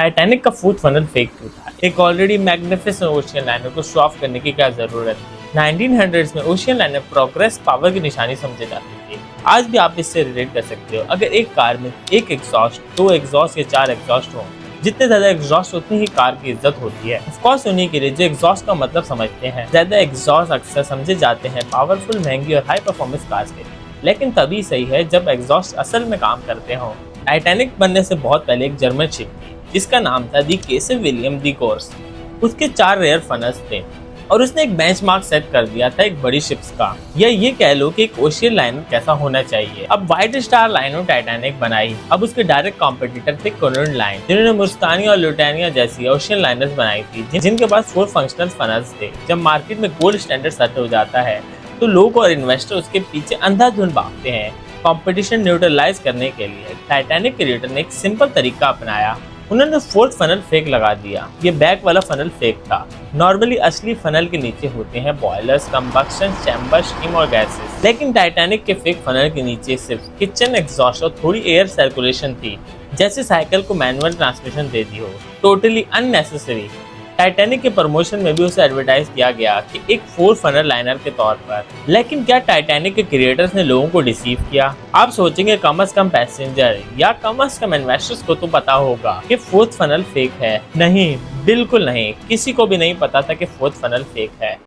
Titanic का fourth funnel fake क्यों था? एक ऑलरेडी मैग्निफिसेंट ओशियन लाइनर को शो ऑफ करने की क्या जरूरत थी? 1900s में ओशियन लाइनर प्रोग्रेस पावर की निशानी समझे जाते थे। आज भी आप इससे रिलेट कर सकते हो। अगर एक कार में एक एग्जॉस्ट, दो एग्जॉस्ट या चार एग्जॉस्ट हो, जितने ज्यादा एग्जॉस्ट उतनी ही कार की इज्जत होती है। ऑफ कोर्स उन्हीं के लिए जो एग्जॉस्ट का मतलब समझते हैं। ज्यादा एग्जॉस्ट अक्सर समझे जाते हैं पावरफुल, महंगी और हाई परफॉर्मेंस कार्स के लिए, लेकिन तभी सही है जब एग्जॉस्ट असल में काम करते हो। टाइटैनिक बनने से बहुत पहले एक जर्मन शिप थी जिसका नाम था दी केसे विलियम दी कोर्स। उसके 4 रेयर फनल्स थे और उसने एक बेंचमार्क सेट कर दिया था एक बड़ी शिप्स का, या ये कह लो कि एक ओशियन लाइनर कैसा होना चाहिए। अब व्हाइट स्टार लाइनर टाइटैनिक बनाई। अब उसके डायरेक्ट कॉम्पिटिटर थे कॉनकॉर्ड लाइन, जिन्होंने मुस्तानिया और लुटेनिया जैसी ओशियन लाइनर्स बनाई थी जिनके पास 4 फंक्शनल फनल्स थे। जब मार्केट में गोल्ड स्टैंडर्ड सेट हो जाता है तो लोग और इन्वेस्टर उसके पीछे अंधाधुंध भागते हैं। कंपटीशन न्यूट्रलाइज करने के लिए टाइटैनिक क्रिएटर ने एक सिंपल तरीका अपनाया। उन्होंने फोर्थ फनल फेक लगा दिया। ये बैक वाला फनल फेक था। नॉर्मली असली फनल के नीचे होते हैं बॉयलर्स, कंबक्शन चैम्बर, स्टीम और गैसेस, लेकिन टाइटैनिक के फेक फनल के नीचे सिर्फ किचन एग्जॉस्ट और थोड़ी एयर सर्कुलेशन थी, जैसे साइकिल को मैनुअल ट्रांसमिशन दे दी हो। Totally unnecessary. टाइटैनिक के प्रमोशन में भी उसे एडवर्टाइज किया गया कि एक 4 फनल लाइनर के तौर पर। लेकिन क्या टाइटैनिक के क्रिएटर्स ने लोगों को डिसीव किया? आप सोचेंगे कम से कम पैसेंजर या कम से कम इन्वेस्टर्स को तो पता होगा कि 4th फनल फेक है। नहीं, बिल्कुल नहीं। किसी को भी नहीं पता था कि 4th फनल फेक है।